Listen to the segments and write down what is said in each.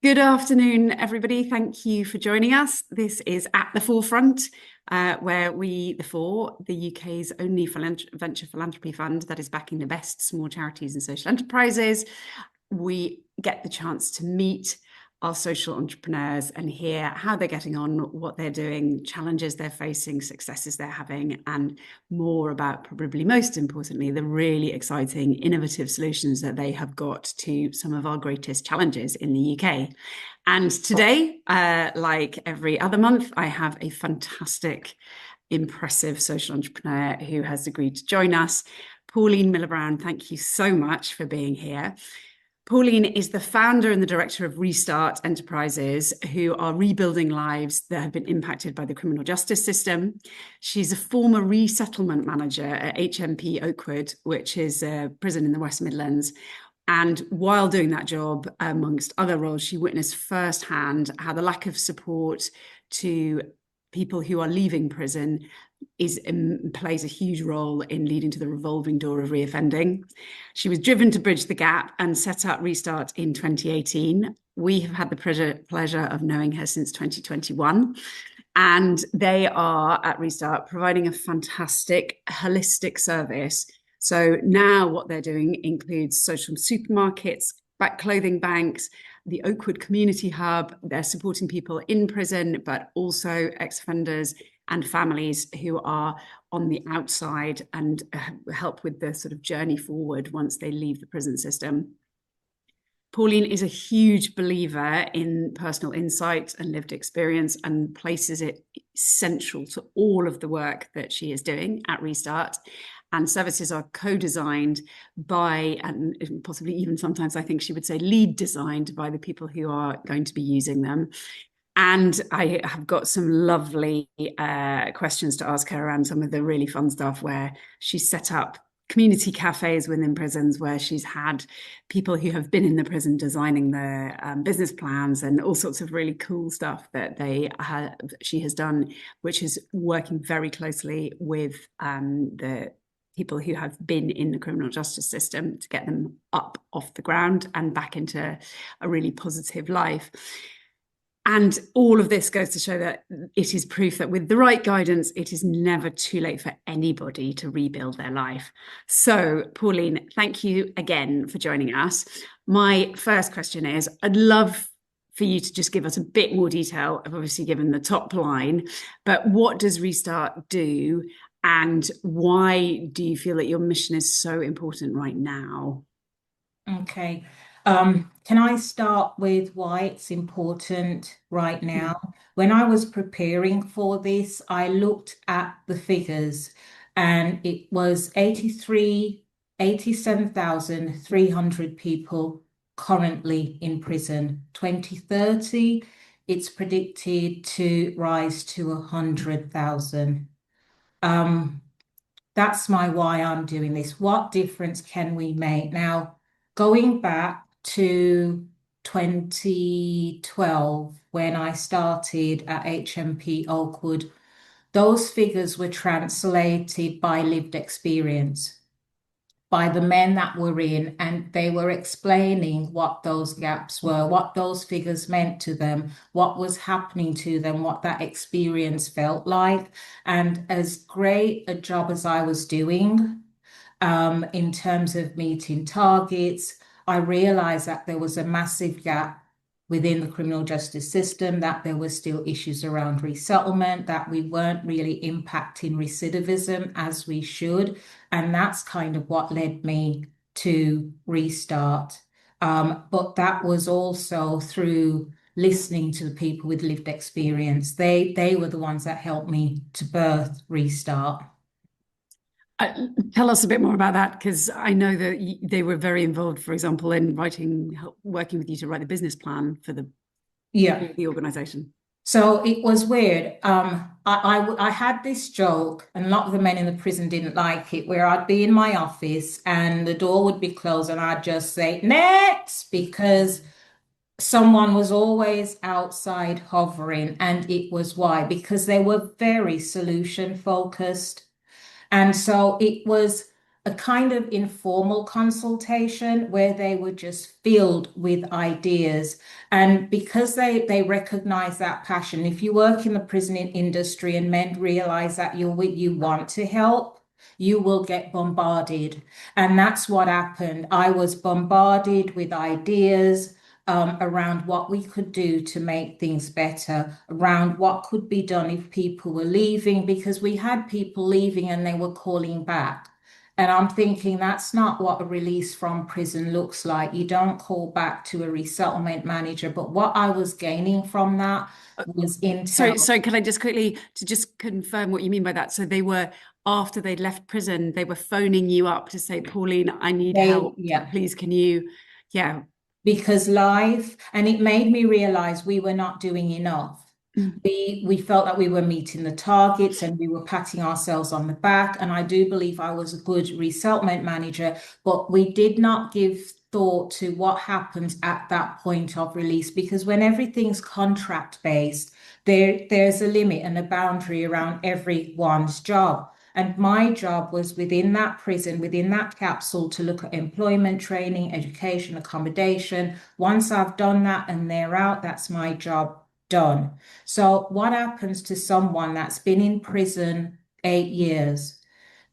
Good afternoon, everybody. Thank you for joining us. This is At the Forefront, where we, the Four, the UK's only venture philanthropy fund that is backing the best small charities and social enterprises. We get the chance to meet our social entrepreneurs and hear how they're getting on, what they're doing, challenges they're facing, successes they're having, and more about, probably most importantly, the really exciting, innovative solutions that they have got to some of our greatest challenges in the UK. And today, like every other month, I have a fantastic, impressive social entrepreneur who has agreed to join us. Pauline Miller-Brown, thank you so much for being here. Pauline is the founder and the director of Restart Enterprises, who are rebuilding lives that have been impacted by the criminal justice system. She's a former resettlement manager at HMP Oakwood, which is a prison in the West Midlands. And while doing that job, amongst other roles, she witnessed firsthand how the lack of support to people who are leaving prison plays a huge role in leading to the revolving door of reoffending. She was driven to bridge the gap and set up Restart in 2018. We have had the pleasure of knowing her since 2021. And they are, at Restart, providing a fantastic, holistic service. So now what they're doing includes social supermarkets, clothing banks, the Oakwood Community Hub. They're supporting people in prison, but also ex-offenders and families who are on the outside, and help with the sort of journey forward once they leave the prison system. Pauline is a huge believer in personal insight and lived experience, and places it central to all of the work that she is doing at Restart. And services are co-designed by, and possibly even sometimes I think she would say lead designed by, the people who are going to be using them. And I have got some lovely questions to ask her around some of the really fun stuff, where she's set up community cafes within prisons, where she's had people who have been in the prison designing their business plans, and all sorts of really cool stuff that she has done, which is working very closely with the people who have been in the criminal justice system to get them up off the ground and back into a really positive life. And all of this goes to show that it is proof that with the right guidance, it is never too late for anybody to rebuild their life. So, Pauline, thank you again for joining us. My first question is, I'd love for you to just give us a bit more detail. I've obviously given the top line, but what does Restart do, and why do you feel that your mission is so important right now? Okay. Can I start with why it's important right now? When I was preparing for this, I looked at the figures, and it was 87,300 people currently in prison. 2030, it's predicted to rise to 100,000. That's my why I'm doing this. What difference can we make? Now, going back to 2012, when I started at HMP Oakwood, those figures were translated by lived experience, by the men that were in, and they were explaining what those gaps were, what those figures meant to them, what was happening to them, what that experience felt like. And as great a job as I was doing, in terms of meeting targets, I realized that there was a massive gap within the criminal justice system, that there were still issues around resettlement, that we weren't really impacting recidivism as we should. And that's kind of what led me to Restart. But that was also through listening to the people with lived experience. They were the ones that helped me to birth Restart. Tell us a bit more about that, because I know that they were very involved, for example, in working with you to write the business plan for the organization. So it was weird. I had this joke, and a lot of the men in the prison didn't like it, where I'd be in my office and the door would be closed, and I'd just say, next, because someone was always outside hovering. And it was why? Because they were very solution focused. And so it was a kind of informal consultation where they were just filled with ideas. And because they recognize that passion, if you work in the prison industry and men realize that you want to help, you will get bombarded. And that's what happened. I was bombarded with ideas. Around what we could do to make things better, around what could be done if people were leaving, because we had people leaving and they were calling back. And I'm thinking that's not what a release from prison looks like. You don't call back to a resettlement manager. But what I was gaining from that was intel. So can I just quickly to just confirm what you mean by that? So they were after they'd left prison, they were phoning you up to say, Pauline, I need help. Yeah, Please, can you? Yeah. because life, and it made me realize we were not doing enough. Mm, We felt that we were meeting the targets and we were patting ourselves on the back. And I do believe I was a good resettlement manager, but we did not give thought to what happens at that point of release, because when everything's contract based, there's a limit and a boundary around everyone's job. And my job was within that prison, within that capsule, to look at employment, training, education, accommodation. Once I've done that and they're out, that's my job done. So, what happens to someone that's been in prison 8 years?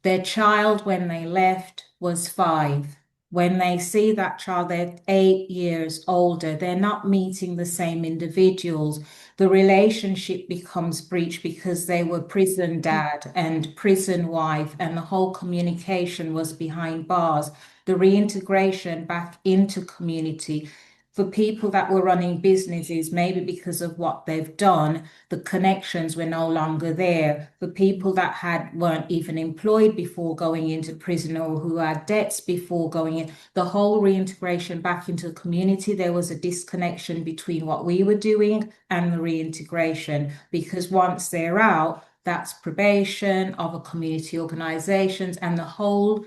Their child, when they left, was 5. When they see that child, they're 8 years older. They're not meeting the same individuals. The relationship becomes breached because they were prison mm, dad and prison wife, and the whole communication was behind bars. The reintegration back into community for people that were running businesses, maybe because of what they've done, the connections were no longer there. For people that weren't even employed before going into prison or who had debts before going in, the whole reintegration back into the community, there was a disconnection between what we were doing and the reintegration, because once they're out, that's probation, other community organizations, and the whole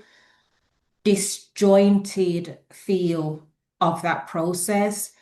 disjointed feel of that process,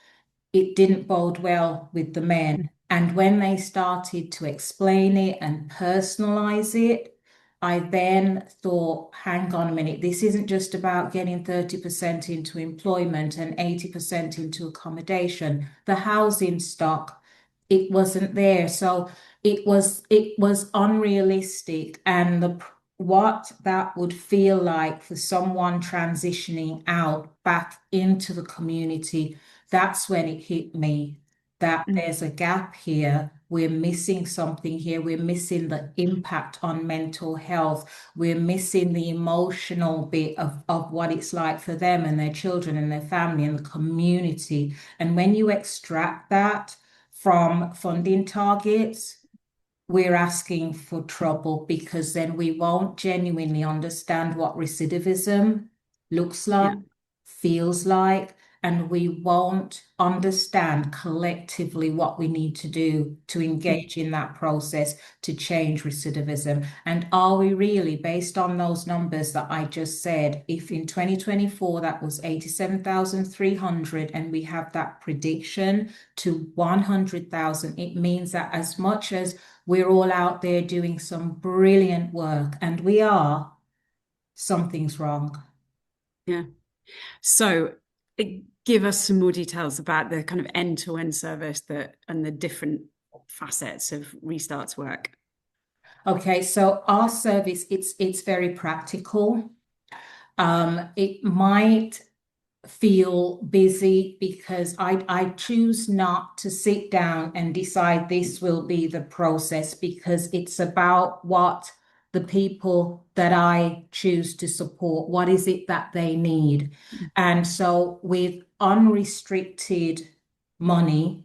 it didn't bode well with the men. And when they started to explain it and personalize it, I then thought, hang on a minute, this isn't just about getting 30% into employment and 80% into accommodation. The housing stock, it wasn't there. So it was unrealistic. And what that would feel like for someone transitioning out back into the community, that's when it hit me that mm, there's a gap here. We're missing something here. We're missing the impact on mental health. We're missing the emotional bit of what it's like for them and their children and their family and the community. And when you extract that from funding targets, we're asking for trouble, because then we won't genuinely understand what recidivism looks like, yeah. feels like, and we won't understand collectively what we need to do to Mm, engage in that process to change recidivism. And are we really, based on those numbers that I just said, if in 2024 that was 87,300 and we have that prediction to 100,000, it means that as much as we're all out there doing some brilliant work, and we are, something's wrong. yeah. So give us some more details about the kind of end-to-end service that and the different facets of Restart's work. Okay, so our service, it's very practical. It might feel busy because I choose not to sit down and decide this will be the process, because it's about what the people that I choose to support, what is it that they need? And so with unrestricted money,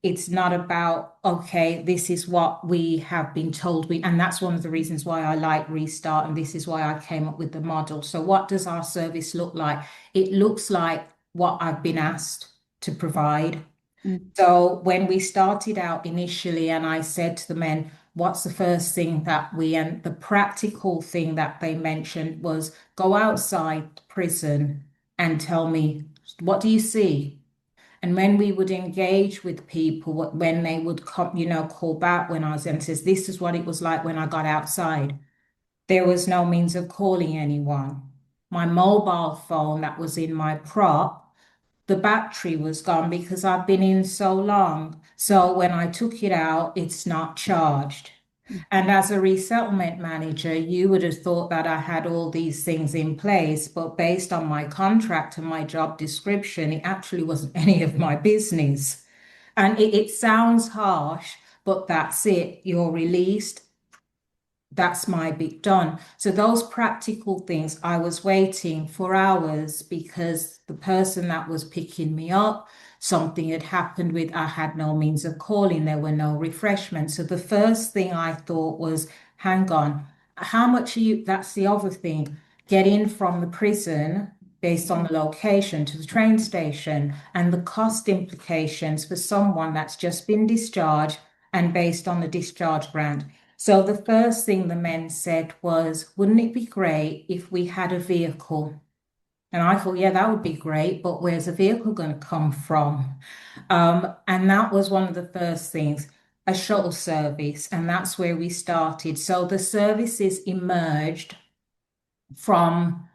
it's not about, okay, this is what we have been told and that's one of the reasons why I like Restart, and this is why I came up with the model. So what does our service look like? It looks like what I've been asked to provide. Mm, So when we started out initially, and I said to the men, what's the first thing and the practical thing that they mentioned was, go outside prison and tell me, what do you see? And when we would engage with people, when they would come, call back when I was in, says, this is what it was like when I got outside. There was no means of calling anyone. my mobile phone that was in my prop, the battery was gone because I've been in so long. So when I took it out, it's not charged. And as a resettlement manager, you would have thought that I had all these things in place, but based on my contract and my job description, it actually wasn't any of my business. And it sounds harsh, but that's it. You're released. That's my bit done. So those practical things, I was waiting for hours because the person that was picking me up, something had happened with, I had no means of calling, there were no refreshments. So the first thing I thought was, hang on, how much are you, that's the other thing, get in from the prison based on the location to the train station and the cost implications for someone that's just been discharged and based on the discharge grant. So the first thing the men said was, wouldn't it be great if we had a vehicle? And I thought, yeah, that would be great, but where's the vehicle going to come from? And that was one of the first things, a shuttle service, and that's where we started. So the services emerged from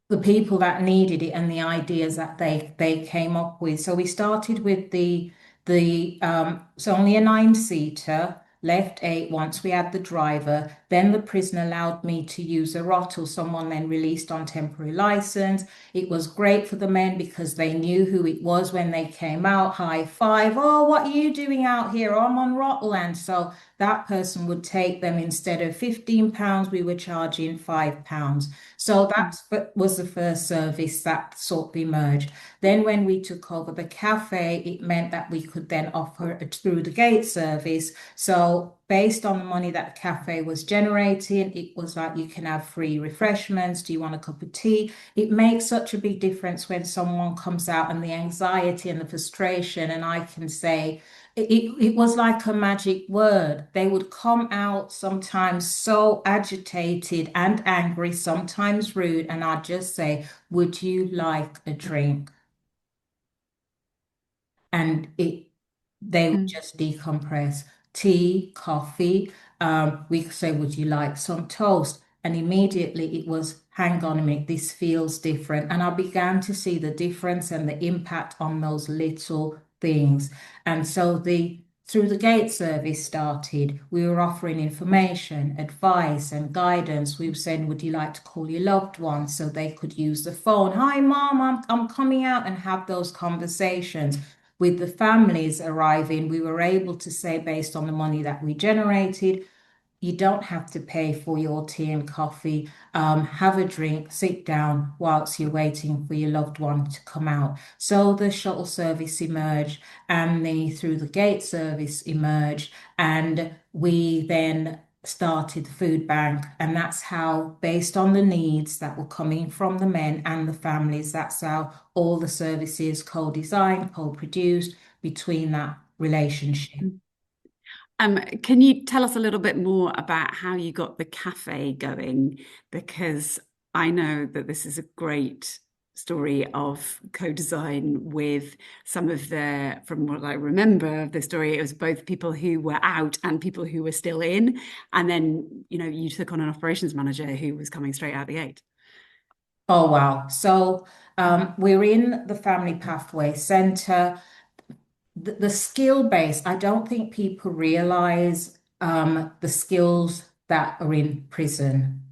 the people that needed it and the ideas that they came up with. So we started with the it's only a 9-seater, left 8 once we had the driver. Then the prison allowed me to use a rot till someone then released on temporary license. It was great for the men because they knew who it was when they came out. High five. Oh, what are you doing out here? Oh, I'm on Rotland. So that person would take them instead of £15, we were charging £5. So that was the first service that sort of emerged. Then when we took over the cafe, it meant that we could then offer it through the gate service. So based on the money that the cafe was generating, it was like you can have free refreshments. Do you want a cup of tea? It makes such a big difference when someone comes out and the anxiety and the frustration, and I can say, it was like a magic word. They would come out sometimes so agitated and angry, sometimes rude, and I'd just say, would you like a drink? And they would Mm. just decompress. Tea, coffee. We could say, would you like some toast? And immediately it was, hang on a minute, this feels different. And I began to see the difference and the impact on those little things. And so the through the gate service started, we were offering information, advice, and guidance. We were saying, would you like to call your loved ones so they could use the phone? Hi, mom, I'm coming out, and have those conversations with the families arriving. We were able to say, based on the money that we generated, you don't have to pay for your tea and coffee. Have a drink, sit down whilst you're waiting for your loved one to come out. So the shuttle service emerged and the through the gate service emerged, and we then started the food bank. And that's how, based on the needs that were coming from the men and the families, that's how all the services co-designed, co-produced between that relationship. Can you tell us a little bit more about how you got the cafe going? Because I know that this is a great story of co-design with some of the, from what I remember of the story, it was both people who were out and people who were still in. And then, you took on an operations manager who was coming straight out the gate. Oh, wow. So we're in the Family Pathway Centre. The skill base, I don't think people realize the skills that are in prison.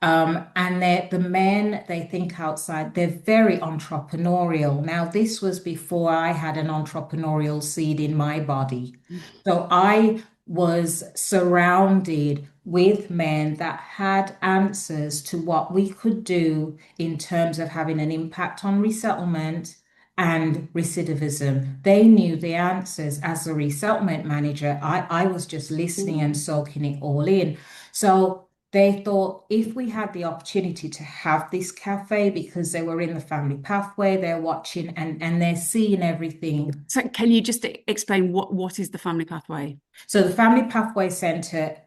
And the men, they think outside, they're very entrepreneurial. Now, this was before I had an entrepreneurial seed in my body. So I was surrounded with men that had answers to what we could do in terms of having an impact on resettlement and recidivism. They knew the answers. As a resettlement manager, I was just listening and soaking it all in. So they thought if we had the opportunity to have this cafe, because they were in the family pathway, they're watching and they're seeing everything. So can you just explain what is the family pathway? So the Family Pathway Centre,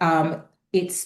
it's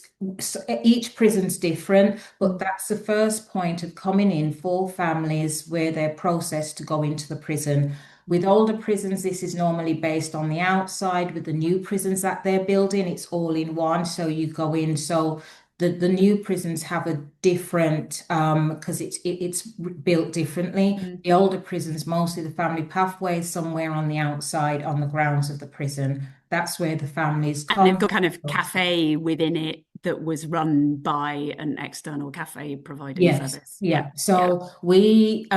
each prison's different, but that's the first point of coming in for families where they're processed to go into the prison. With older prisons, this is normally based on the outside. With the new prisons that they're building, it's all in one. So you go in. So The new prisons have a different because it's built differently. Mm. The older prisons, mostly the family pathway is somewhere on the outside on the grounds of the prison. That's where the families And they've come. got kind of cafe within it that was run by an external cafe providing Yes, service. Yeah, yeah. yeah. So we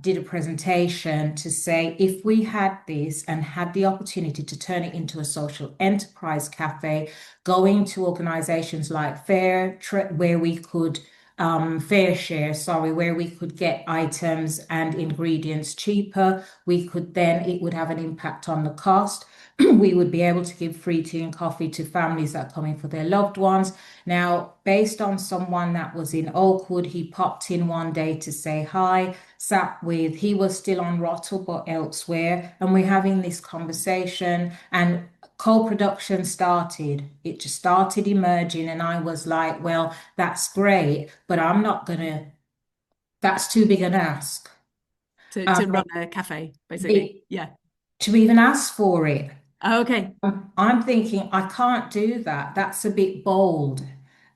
did a presentation to say if we had this and had the opportunity to turn it into a social enterprise cafe, going to organizations like where we could Fair Share, sorry, where we could get items and ingredients cheaper, we could then it would have an impact on the cost. We would be able to give free tea and coffee to families that are coming for their loved ones. Now, based on someone that was in Oakwood, he popped in one day to say hi, he was still on Rottle but elsewhere, and we're having this conversation and co-production started. It just started emerging, and I was like, well, that's great, but I'm not gonna, that's too big an ask. To run a cafe, basically. It, Yeah. to even ask for it. Oh, okay. I'm thinking, I can't do that. That's a bit bold.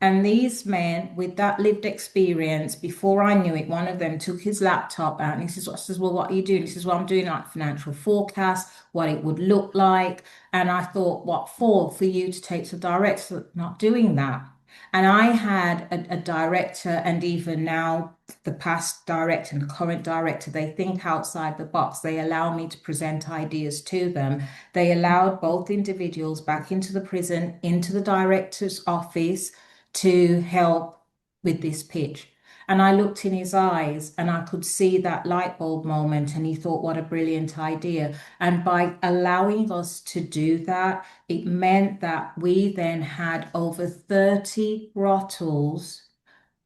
And these men with that lived experience, before I knew it, one of them took his laptop out and he says, well, what are you doing? He says, well, I'm doing like financial forecast, what it would look like. And I thought, what for? For you to take to the director, not doing that. And I had a director, and even now the past director and current director, they think outside the box. They allow me to present ideas to them. They allowed both individuals back into the prison, into the director's office to help with this pitch. And I looked in his eyes and I could see that light bulb moment. And he thought, what a brilliant idea. And by allowing us to do that, it meant that we then had over 30 Rottles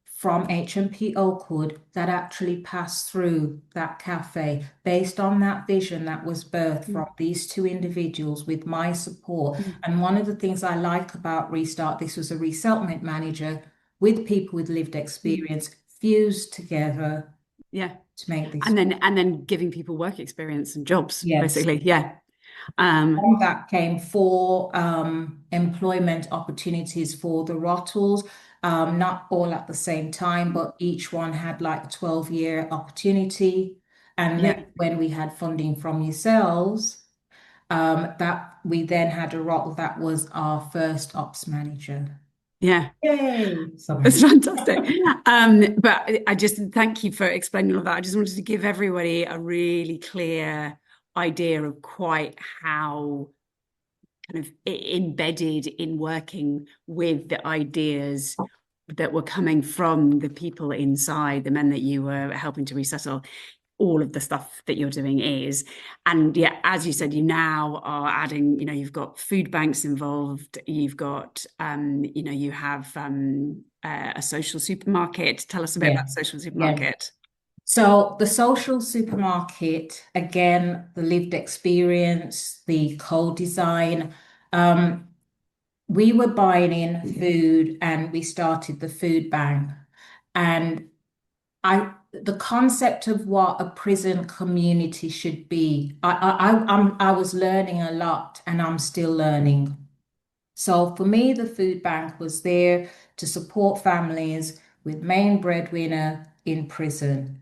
from HMP Oakwood that actually passed through that cafe based on that vision that was birthed from Mm. these two individuals with my support. Mm. And one of the things I like about Restart, this was a resettlement manager with people with lived Mm. experience fused together Yeah. to make this. And then giving people work experience and jobs, Yes. basically. Yeah. Um, From that came four employment opportunities for the Rottles, not all at the same time, but each one had like a 12-year opportunity. And then yeah. when we had funding from yourselves, that we then had a role that was our first ops manager. Yeah. Yay! Sorry. It's fantastic. But I just thank you for explaining all that. I just wanted to give everybody a really clear idea of quite how kind of embedded in working with the ideas that were coming from the people inside, the men that you were helping to resettle, all of the stuff that you're doing is. And yeah, as you said, you now are adding, you've got food banks involved, you've got, you have a social supermarket. Tell us a bit Yeah, about social yeah. supermarket. So the social supermarket, again, the lived experience, the co-design. Um, we were buying in food and we started the food bank. And the concept of what a prison community should be, I was learning a lot and I'm still learning. So for me, the food bank was there to support families with main breadwinner in prison.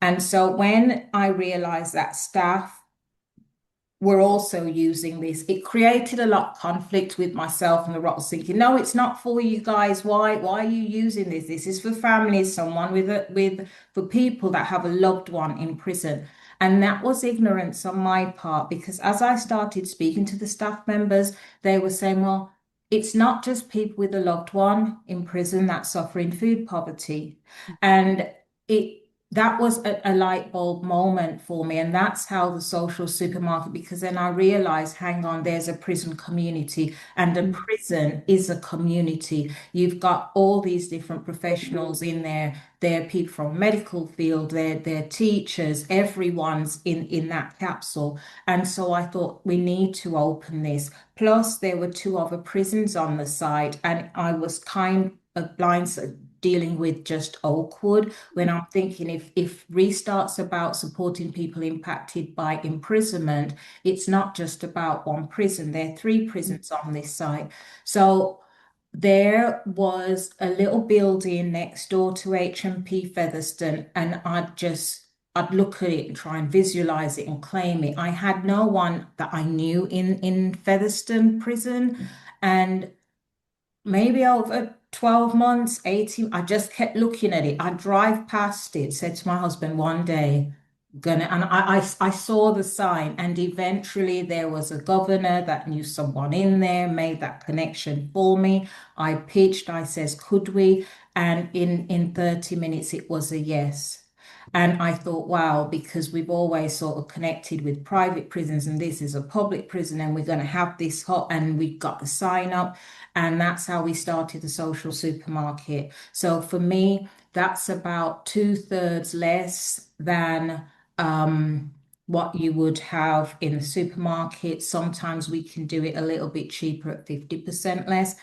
And so when I realized that staff were also using this, it created a lot of conflict with myself and the Rotters thinking, no, it's not for you guys. Why are you using this? This is for families, someone for people that have a loved one in prison. And that was ignorance on my part because as I started speaking to the staff members, they were saying, well, it's not just people with a loved one in prison that's suffering food poverty. And it that was a light bulb moment for me. And that's how the social supermarket, because then I realized, hang on, there's a prison community, and a Mm. prison is a community. You've got all these different professionals in there. There are people from medical field, they're teachers, everyone's in that capsule. And so I thought we need to open this. Plus, there were two other prisons on the site, and I was kind of blind dealing with just Oakwood when I'm thinking if Restart's about supporting people impacted by imprisonment, it's not just about one prison. There are three prisons on this site. So there was a little building next door to HMP Featherstone, and I'd look at it and try and visualize it and claim it. I had no one that I knew in Featherstone prison, and maybe over 12 months, 18, I just kept looking at it. I'd drive past it, said to my husband one day, gonna, and I saw the sign, and eventually there was a governor that knew someone in there, made that connection for me. I pitched, I says, could we? And in 30 minutes, it was a yes. And I thought, wow, because we've always sort of connected with private prisons, and this is a public prison, and we're going to have this hot, and we got the sign up. And that's how we started the social supermarket. So for me, that's about two-thirds less than what you would have in the supermarket. Sometimes we can do it a little bit cheaper at 50% less.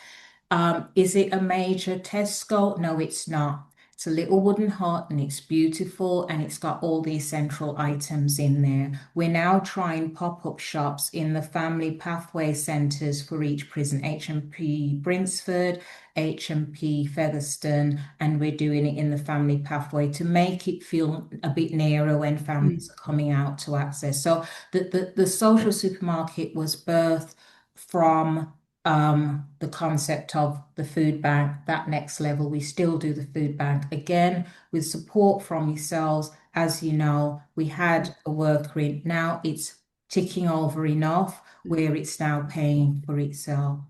Is it a major Tesco? No, it's not. It's a little wooden hut and it's beautiful and it's got all the essential items in there. We're now trying pop-up shops in the family pathway centres for each prison, HMP Brinsford, HMP Featherstone, and we're doing it in the family pathway to make it feel a bit nearer when families are coming out to access. So the social supermarket was birthed from the concept of the food bank, that next level. We still do the food bank again with support from yourselves. As you know, we had a worker in, now it's ticking over enough where it's now paying for itself.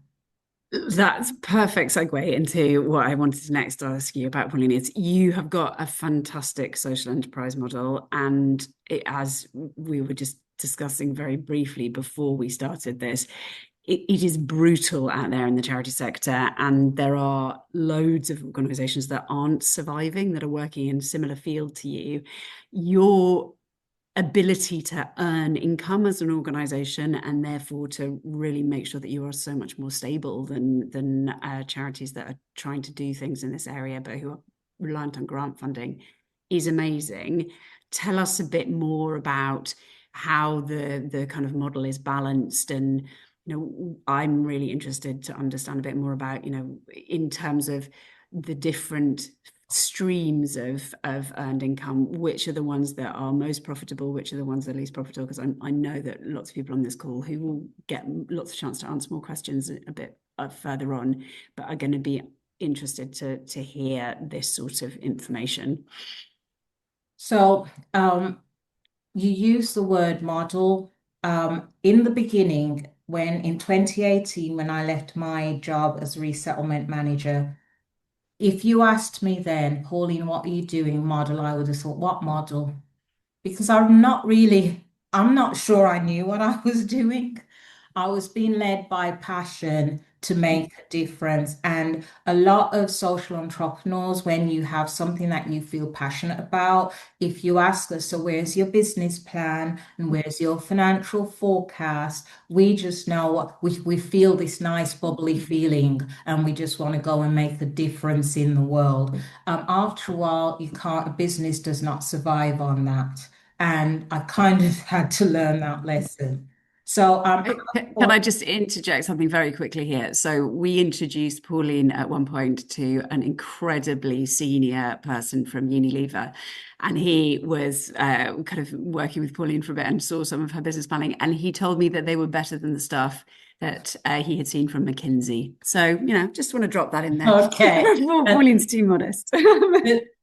That's perfect segue into what I wanted to next ask you about, Pauline. Is you have got a fantastic social enterprise model, and it, as we were just discussing very briefly before we started this, it is brutal out there in the charity sector, and there are loads of organisations that aren't surviving, that are working in a similar field to you. Your ability to earn income as an organization, and therefore to really make sure that you are so much more stable than charities that are trying to do things in this area but who are reliant on grant funding, is amazing. Tell us a bit more about how the kind of model is balanced, and I'm really interested to understand a bit more about, in terms of the different streams of earned income, which are the ones that are most profitable, which are the ones that are least profitable, because I know that lots of people on this call who will get lots of chance to answer more questions a bit further on, but are going to be interested to hear this sort of information. So you use the word model. In the beginning, when in 2018, when I left my job as resettlement manager, if you asked me then, Pauline, what are you doing, model? I would have thought, what model? Because I'm not sure I knew what I was doing. I was being led by passion to make a difference. And a lot of social entrepreneurs, when you have something that you feel passionate about, if you ask us, so where's your business plan and where's your financial forecast? We just know we feel this nice bubbly feeling and we just want to go and make a difference in the world. After a while, a business does not survive on that. And I kind of had to learn that lesson. So Can I just interject something very quickly here? So we introduced Pauline at one point to an incredibly senior person from Unilever, and he was kind of working with Pauline for a bit and saw some of her business planning, and he told me that they were better than the stuff that he had seen from McKinsey. So, just want to drop that in there. okay. Pauline's too modest.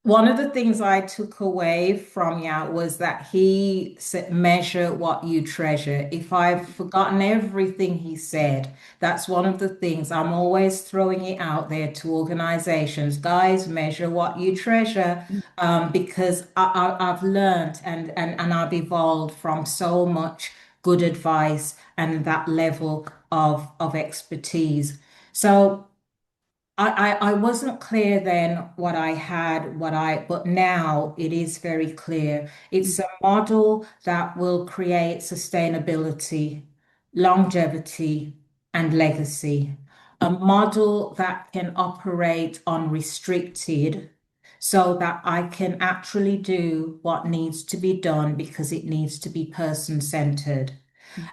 One of the things I took away from you was that he said, measure what you treasure. If I've forgotten everything he said, that's one of the things I'm always throwing it out there to organizations. Guys, measure what you treasure, because I've learned and I've evolved from so much good advice and that level of expertise. So I wasn't clear then what I had, but now it is very clear. It's a model that will create sustainability, longevity, and legacy. A model that can operate unrestricted so that I can actually do what needs to be done because it needs to be person-centered.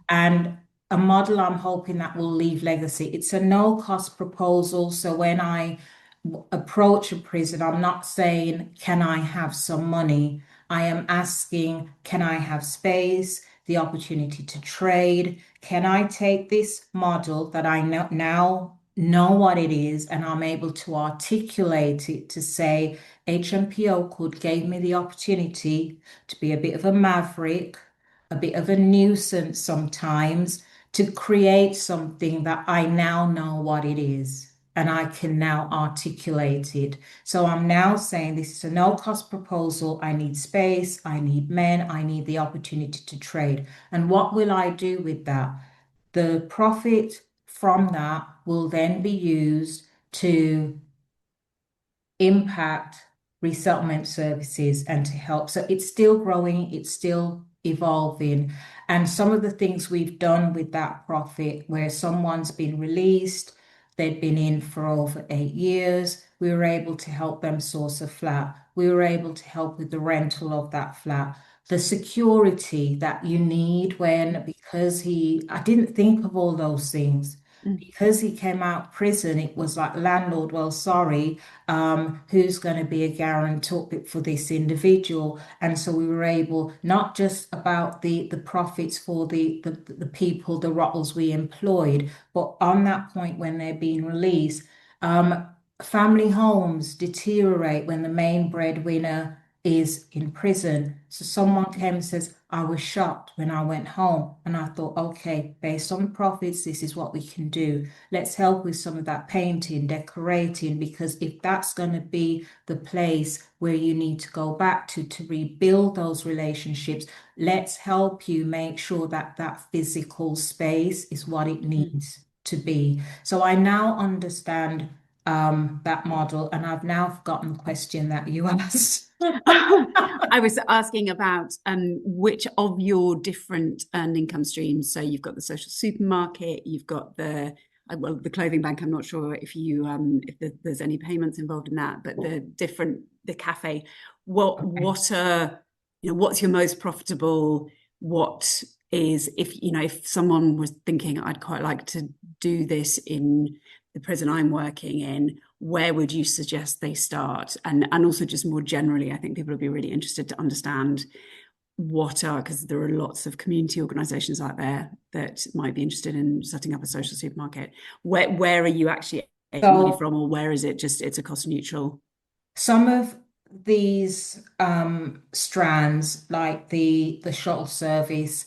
And a model I'm hoping that will leave legacy. It's a no cost proposal. So when I approach a prison, I'm not saying, can I have some money? I am asking, can I have space, the opportunity to trade? Can I take this model that I now know what it is and I'm able to articulate it to say HMP Oakwood gave me the opportunity to be a bit of a maverick, a bit of a nuisance sometimes, to create something that I now know what it is and I can now articulate it. So I'm now saying this is a no cost proposal. I need space, I need men, I need the opportunity to trade. And what will I do with that? The profit from that will then be used to impact resettlement services and to help. So it's still growing, it's still evolving. And some of the things we've done with that profit, where someone's been released, they'd been in for over 8 years, we were able to help them source a flat. We were able to help with the rental of that flat. The security that you need because I didn't think of all those things. Mm. Because he came out of prison, it was like, landlord, well, sorry, who's going to be a guarantor for this individual. And so we were able, not just about the profits for the people, the rottles we employed, but on that point when they're being released, um, family homes deteriorate when the main breadwinner is in prison. So someone came and says, I was shocked when I went home and I thought, okay, based on the profits, this is what we can do. Let's help with some of that painting, decorating, because if that's going to be the place where you need to go back to rebuild those relationships, let's help you make sure that that physical space is what it needs to be. So I now understand that model, and I've now forgotten the question that you asked. I was asking about which of your different earned income streams. So you've got the social supermarket, you've got the clothing bank. I'm not sure if there's any payments involved in that, but the cafe. What are what's your most profitable? What is if someone was thinking I'd quite like to do this in the prison I'm working in, where would you suggest they start? And also just more generally, I think people would be really interested to understand because there are lots of community organisations out there that might be interested in setting up a social supermarket. Where are you actually getting money from, or where is it just it's a cost neutral? Some of these strands, like the shuttle service,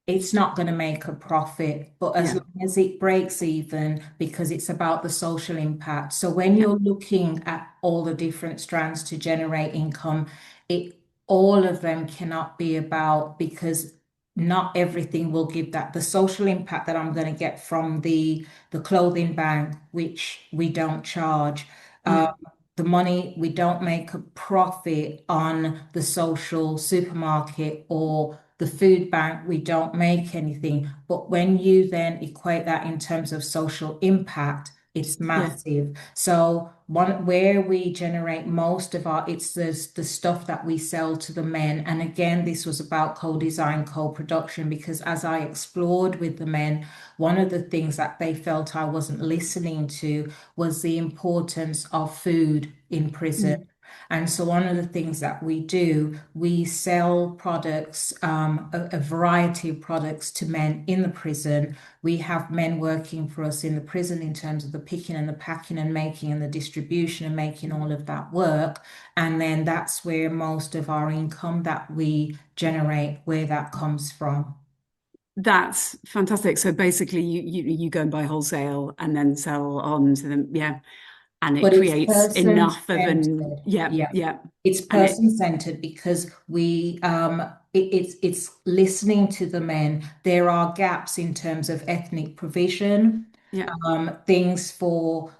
it's not going to make a profit, but as Yeah, long as it breaks even, because it's about the social impact. So when yeah, you're looking at all the different strands to generate income, it all of them cannot be about, because not everything will give that. The social impact that I'm going to get from the clothing bank, which we don't charge. yeah, The money, we don't make a profit on the social supermarket or the food bank, we don't make anything. But when you then equate that in terms of social impact, it's yeah. massive. So where we generate most of it's the stuff that we sell to the men. And again, this was about co-design, co-production, because as I explored with the men, one of the things that they felt I wasn't listening to was the importance of food in prison. Mm. And so one of the things that we do, we sell products, a variety of products to men in the prison. We have men working for us in the prison in terms of the picking and the packing and making and the distribution and making all of that work. And then that's where most of our income that we generate, where that comes from. That's fantastic. So basically, you go and buy wholesale and then sell on to them. Yeah, and it But it's creates person enough of an centered. yeah, Yeah. yeah, It's and it person centered because it's listening to the men. There are gaps in terms of ethnic provision, yeah, things for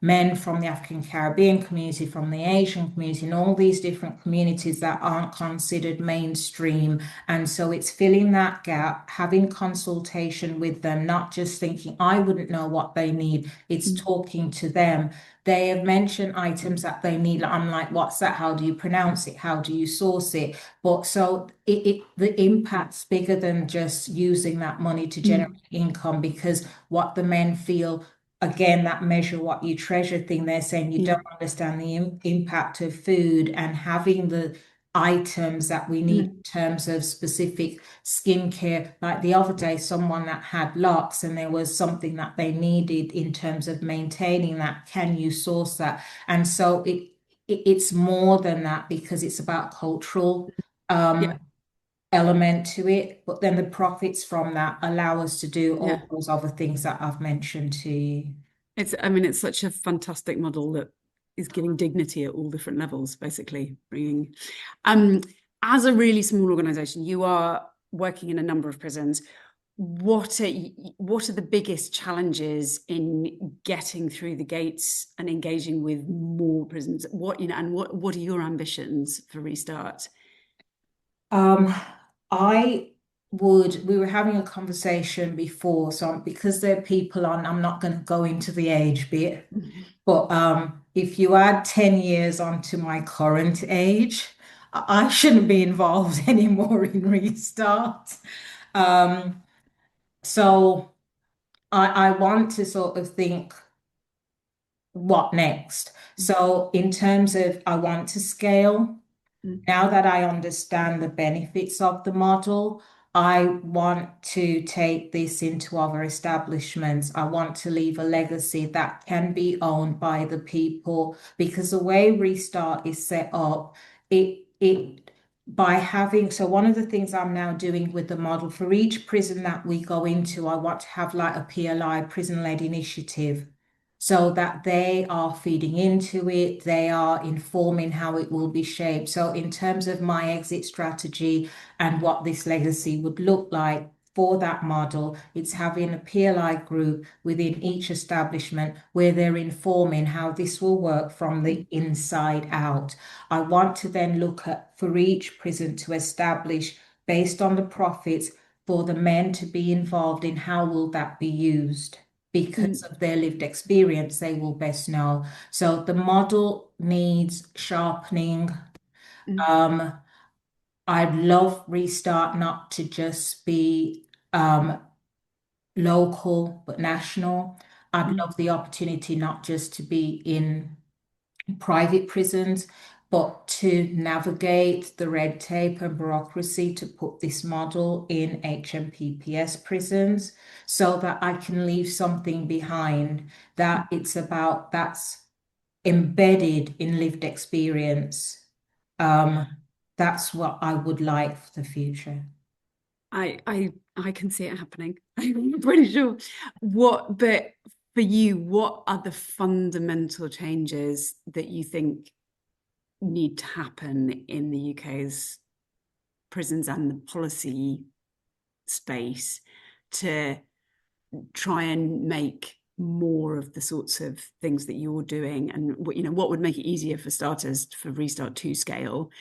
men from the African Caribbean community, from the Asian community, and all these different communities that aren't considered mainstream. And so it's filling that gap, having consultation with them, not just thinking, I wouldn't know what they need. It's Mm. talking to them. They have mentioned items that they need. I'm like, what's that? How do you pronounce it? How do you source it? But so the impact's bigger than just using that money to generate Mm. income, because what the men feel, again, that measure what you treasure thing, they're saying you Yeah. don't understand the impact of food, and having the items that we need in Mm. terms of specific skincare. Like the other day, someone that had locks and there was something that they needed in terms of maintaining that. Can you source that? And so it's more than that, because it's about cultural Yeah. element to it. But then the profits from that allow us to do Yeah. all those other things that I've mentioned to you. I mean, it's such a fantastic model that is giving dignity at all different levels, basically bringing, um, as a really small organization, you are working in a number of prisons. What are the biggest challenges in getting through the gates and engaging with more prisons? What are your ambitions for Restart? Um, we were having a conversation before, so because there are people on, I'm not going to go into the age bit, but if you add 10 years onto my current age, I shouldn't be involved anymore in Restart. Um, so I want to sort of think, what next? So in terms of, I want to scale. Mm. Now that I understand the benefits of the model, I want to take this into other establishments. I want to leave a legacy that can be owned by the people, because the way Restart is set up, it by having, so one of the things I'm now doing with the model, for each prison that we go into, I want to have like a PLI, prison-led initiative, so that they are feeding into it, they are informing how it will be shaped. So, in terms of my exit strategy and what this legacy would look like for that model, it's having a PLI group within each establishment where they're informing how this will work from the inside out. I want to then look at, for each prison, to establish, based on the profits, for the men to be involved in how will that be used, because Mm. of their lived experience, they will best know. So the model needs sharpening. Mm. Um, I'd love Restart not to just be local, but national. I'd Mm. love the opportunity not just to be in private prisons, but to navigate the red tape and bureaucracy to put this model in HMPPS prisons, so that I can leave something behind that it's about, that's embedded in lived experience. Um, that's what I would like for the future. I can see it happening. I'm pretty sure. But for you, what are the fundamental changes that you think need to happen in the UK's prisons and the policy space to try and make more of the sorts of things that you're doing, and what would make it easier for starters for Restart to scale?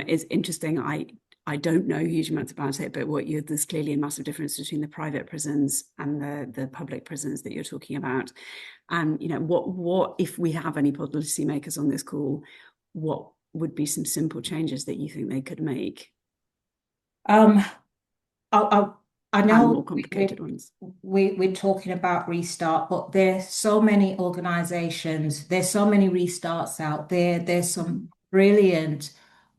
Is interesting. I don't know huge amounts about it, but there's clearly a massive difference between the private prisons and the public prisons that you're talking about. And what if we have any policymakers on this call, what would be some simple changes that you think they could make, Um, I, I and know more complicated ones? we're talking about Restart, but there's so many organizations, there's so many restarts out there. There's some brilliant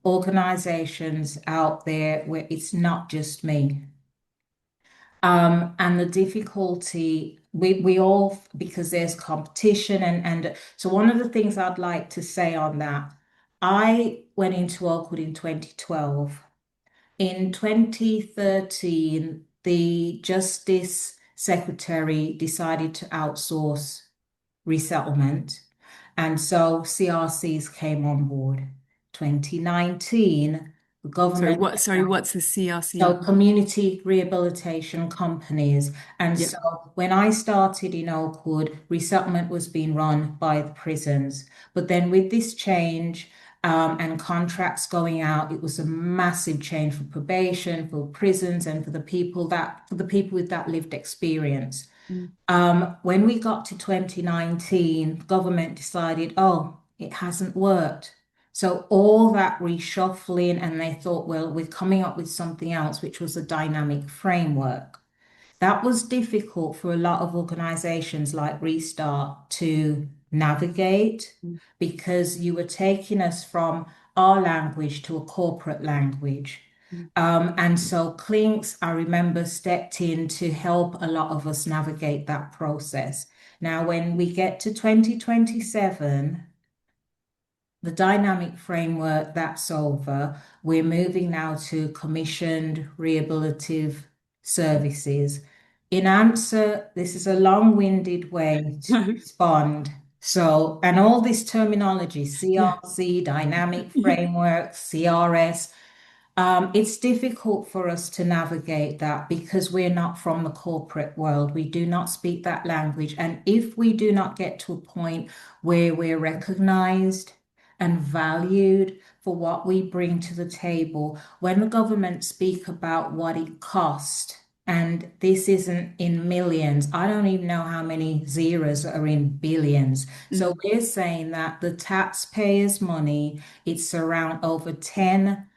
organizations out there where it's not just me. And the difficulty, we all, because there's competition, and so one of the things I'd like to say on that, I went into Oakwood in 2012. In 2013, the Justice Secretary decided to outsource resettlement, and so CRCs came on board. 2019, The government. Sorry, what's the So CRC? community rehabilitation companies. And Yeah. so when I started in Oakwood, resettlement was being run by the prisons. But then with this change, and contracts going out, it was a massive change for probation, for prisons, and for the people with that lived experience. Mm, When we got to 2019, government decided, oh, it hasn't worked. So all that reshuffling, and they thought, well, we're coming up with something else, which was a dynamic framework. That was difficult for a lot of organizations like Restart to navigate mm, because you were taking us from our language to a corporate language. mm. And so Clinks, I remember, stepped in to help a lot of us navigate that process. Now, when we get to 2027, the dynamic framework, that's over. We're moving now to commissioned rehabilitative services. In answer, this is a long-winded way to No. respond. So, and all this terminology, Yeah. CRC, dynamic Yeah. framework, CRS, it's difficult for us to navigate that because we're not from the corporate world. We do not speak that language. And if we do not get to a point where we're recognized and valued for what we bring to the table, when the government speak about what it cost, and this isn't in millions, I don't even know how many zeros are in billions. So Mm, we're saying that the taxpayers' money, it's around over 10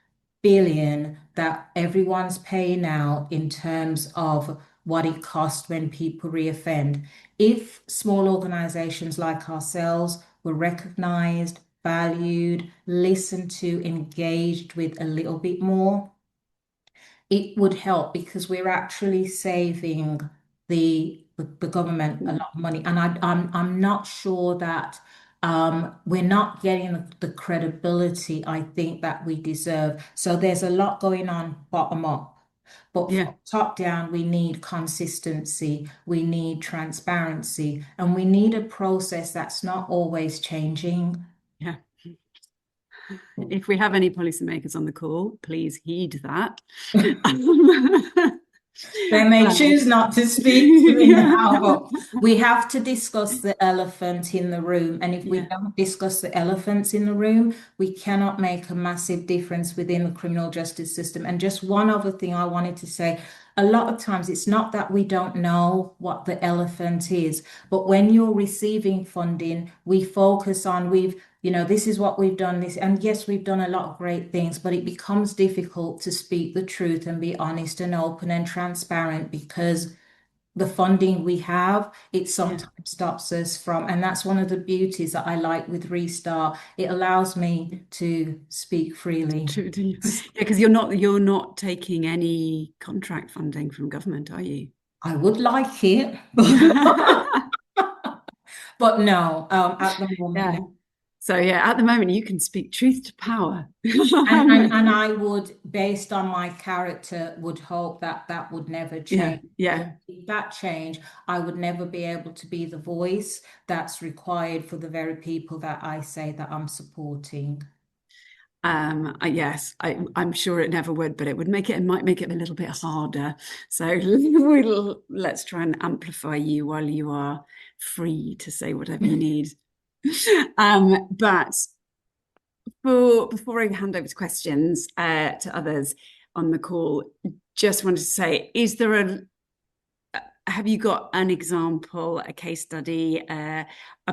billion that everyone's paying out in terms of what it costs when people reoffend. If small organizations like ourselves were recognized, valued, listened to, engaged with a little bit more, it would help because we're actually saving the government a mm. lot of money. And I'm not sure that we're not getting the credibility I think that we deserve. So there's a lot going on bottom up. But Yeah. from top down, we need consistency, we need transparency, and we need a process that's not always changing. Yeah. If we have any policymakers on the call, please heed that. They may Um, choose not to speak to me yeah. now, but we have to discuss the elephant in the room. And if we Yeah. don't discuss the elephants in the room, we cannot make a massive difference within the criminal justice system. And just one other thing I wanted to say, a lot of times it's not that we don't know what the elephant is, but when you're receiving funding, we focus on this is what we've done this. And yes, we've done a lot of great things, but it becomes difficult to speak the truth and be honest and open and transparent because the funding we have, it Yeah. sometimes stops us from, and that's one of the beauties that I like with Restart. It allows me to speak freely. Yeah, because you're not taking any contract funding from government, are you? I would like it, but no, at the moment, Yeah. no. So yeah, at the moment you can speak truth to power. And I would, based on my character, would hope that that would never Yeah, change. Because yeah. if that changed, I would never be able to be the voice that's required for the very people that I say that I'm supporting. Yes, I'm sure it never would, but it might make it a little bit harder. So let's try and amplify you while you are free to say whatever you need. But before I hand over to questions to others on the call, just wanted to say, have you got an example, a case study, a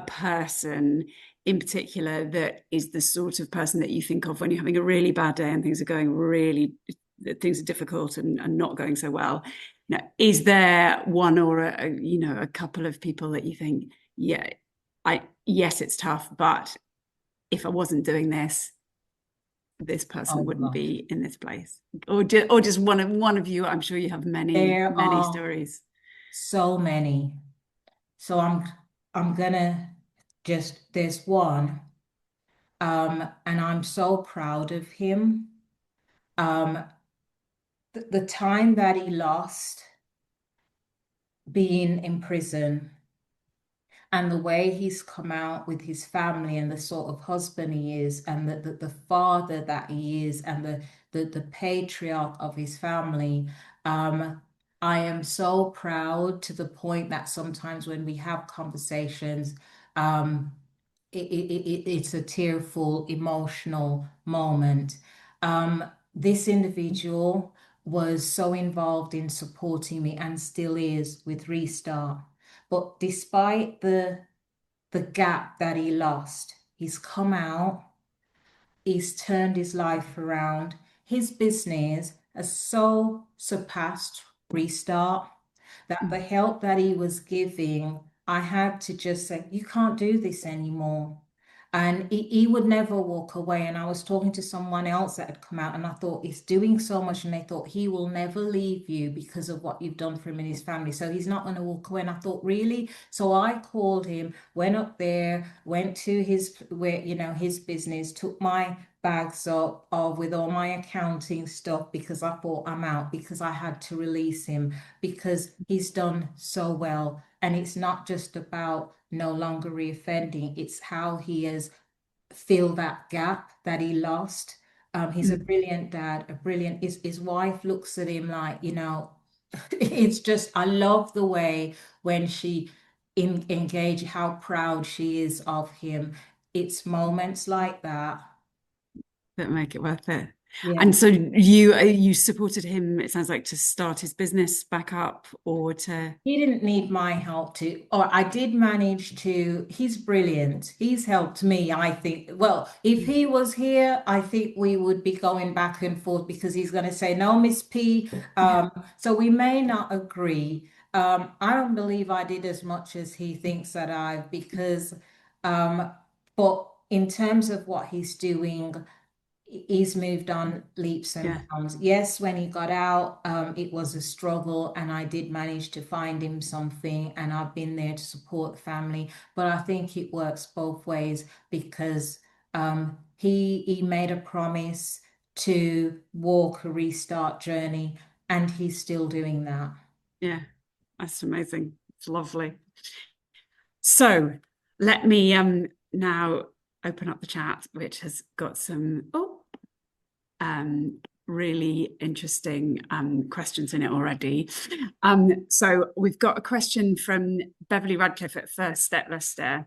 person in particular that is the sort of person that you think of when you're having a really bad day and things are difficult and not going so well? Is there one or a couple of people that you think, yeah, yes, it's tough, but if I wasn't doing this person Oh wouldn't gosh. be in this place, or just one of you. I'm sure you have many There many are stories. so many. So I'm gonna just there's one. And I'm so proud of him. Um, the time that he lost being in prison. And the way he's come out with his family and the sort of husband he is, and the father that he is, and the patriarch of his family, I am so proud to the point that sometimes when we have conversations, um, it's a tearful, emotional moment. This individual was so involved in supporting me and still is with Restart. But despite the gap that he lost, he's come out, he's turned his life around. His business has so surpassed Restart that the help that he was giving, I had to just say, you can't do this anymore. And he would never walk away. And I was talking to someone else that had come out, and I thought, he's doing so much. And they thought, he will never leave you because of what you've done for him and his family. So he's not going to walk away. And I thought, really? So I called him, went up there, went to his, where, his business, took my bags up of with all my accounting stuff because I thought, I'm out, because I had to release him because he's done so well. And it's not just about no longer reoffending, it's how he has filled that gap that he lost. He's a brilliant dad, a brilliant, his wife looks at him like, it's just, I love the way when she engage, how proud she is of him. It's moments like that. That make it worth it. Yeah. And so you supported him, it sounds like, to start his business back up, or to... He didn't need my help to, or I did manage to, he's brilliant. He's helped me, I think. Well, if he was here, I think we would be going back and forth because he's going to say, no, Miss P. So we may not agree. I don't believe I did as much as he thinks that I've, because, but in terms of what he's doing, he's moved on leaps and Yeah, bounds. Yes, when he got out, it was a struggle, and I did manage to find him something, and I've been there to support the family. But I think it works both ways because he made a promise to walk a restart journey, and he's still doing that. yeah, that's amazing. It's lovely. So let me now open up the chat, which has got some really interesting questions in it already. So we've got a question from Beverly Radcliffe at First Step Leicester,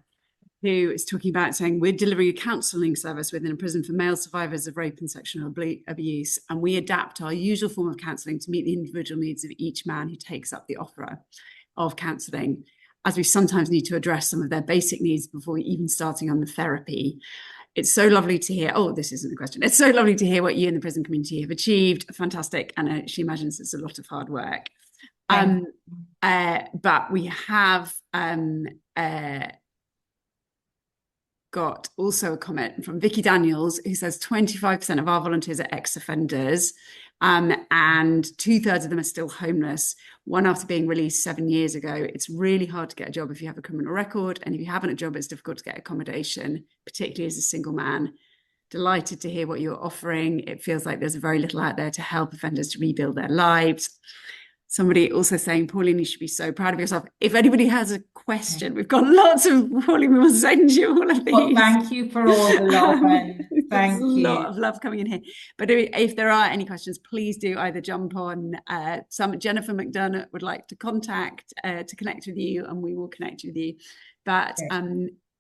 who is talking about saying, we're delivering a counselling service within a prison for male survivors of rape and sexual abuse, and we adapt our usual form of counselling to meet the individual needs of each man who takes up the offer of counselling, as we sometimes need to address some of their basic needs before even starting on the therapy. It's so lovely to hear. Oh, this isn't a question. It's so lovely to hear what you and the prison community have achieved. Fantastic. And she imagines it's a lot of hard work. But we have got also a comment from Vicky Daniels, who says 25% of our volunteers are ex-offenders, and 2/3 of them are still homeless, one after being released 7 years ago. It's really hard to get a job if you have a criminal record, and if you haven't a job, it's difficult to get accommodation, particularly as a single man. Delighted to hear what you're offering. It feels like there's very little out there to help offenders to rebuild their lives. Somebody also saying, Pauline, you should be so proud of yourself. If anybody has a question, we've got lots of, Pauline, we will send you all of these. Well, thank you for all the love, and there's a thank you. lot of love coming in here. But if there are any questions, please do either jump on. Jennifer McDermott would like to contact to connect with you, and we will connect with you. But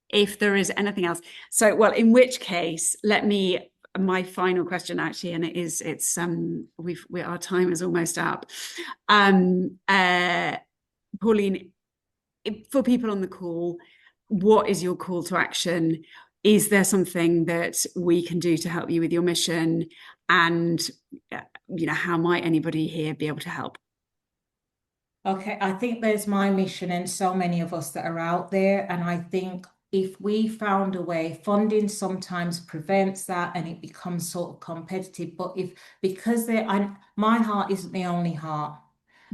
if there is anything else, so, well, in which case, my final question actually, and our time is almost up. Pauline, for people on the call, what is your call to action? Is there something that we can do to help you with your mission? And how might anybody here be able to help? Okay, I think there's my mission and so many of us that are out there. And I think if we found a way, funding sometimes prevents that and it becomes sort of competitive. But because my heart isn't the only heart.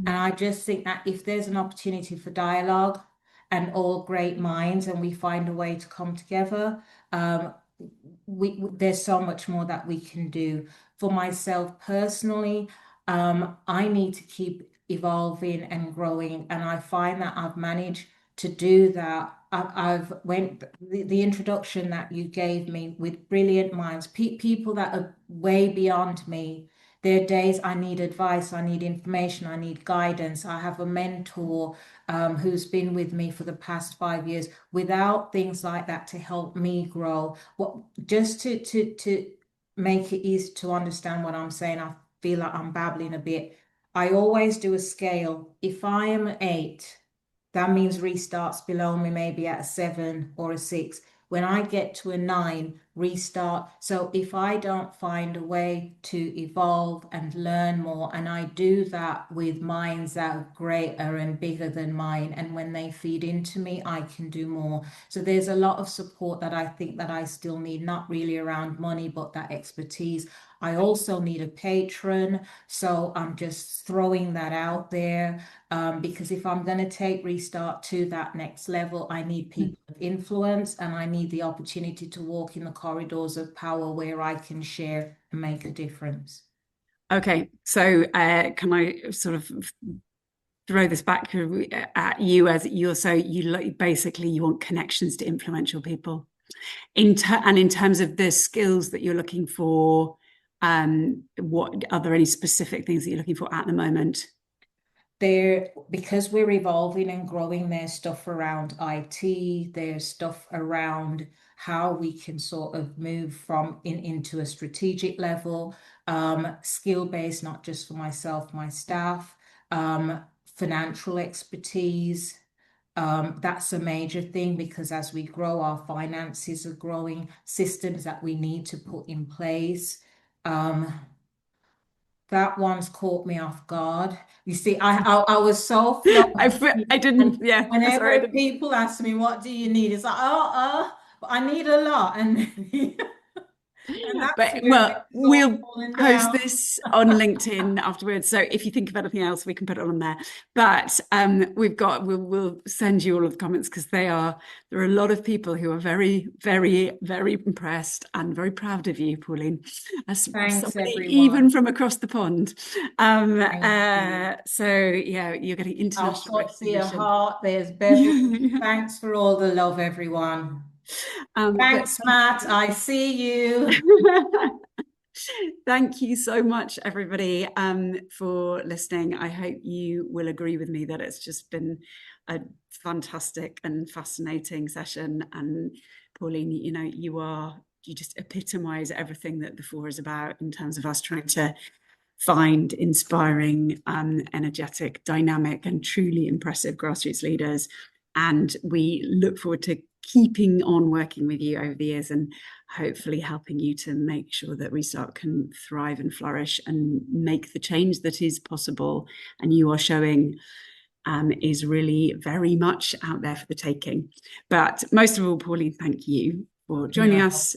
And I just think that if there's an opportunity for dialogue and all great minds, and we find a way to come together, there's so much more that we can do. For myself personally, I need to keep evolving and growing, and I find that I've managed to do that. I've went the introduction that you gave me with brilliant minds, people that are way beyond me. There are days I need advice, I need information, I need guidance. I have a mentor who's been with me for the past 5 years. Without things like that to help me grow, what just to make it easy to understand what I'm saying, I feel like I'm babbling a bit. I always do a scale. If I am an 8, that means restarts below me maybe at a 7 or a 6. When I get to a 9, restart. So if I don't find a way to evolve and learn more, and I do that with minds that are greater and bigger than mine, and when they feed into me, I can do more. So there's a lot of support that I think that I still need, not really around money, but that expertise. I also need a patron. So I'm just throwing that out there. Because if I'm going to take Restart to that next level, I need people of influence, and I need the opportunity to walk in the corridors of power where I can share and make a difference. Okay, so can I sort of throw this back at you, as you're so you basically you want connections to influential people and in terms of the skills that you're looking for, what are there any specific things that you're looking for at the moment? Because we're evolving and growing, there's stuff around IT, there's stuff around how we can sort of move into a strategic level, skill based, not just for myself, my staff, financial expertise. That's a major thing, because as we grow, our finances are growing, systems that we need to put in place. Um, that one's caught me off guard. You see, I was so flowing. I didn't, And yeah, sorry, I whenever didn't. people ask me, what do you need? It's like, but I need a lot. And and that's But where well, it's all we'll falling post down. this on LinkedIn afterwards. So if you think of anything else, we can put it on there. But we'll send you all of the comments, because there are a lot of people who are very, very, very impressed and very proud of you, Pauline, as Thanks, somebody everyone. even from across the pond. Thank you. So yeah, you're getting I'll international put see a recognition. heart. There's Beverly. Thanks for all the love, everyone. But Thanks, Matt. I see you. thank you so much, everybody, for listening. I hope you will agree with me that it's just been a fantastic and fascinating session. And Pauline, you just epitomize everything that the four is about, in terms of us trying to find inspiring, energetic, dynamic, and truly impressive grassroots leaders. And we look forward to keeping on working with you over the years, and hopefully helping you to make sure that Restart can thrive and flourish and make the change that is possible and you are showing, is really very much out there for the taking. But most of all, Pauline, thank you for joining No. us.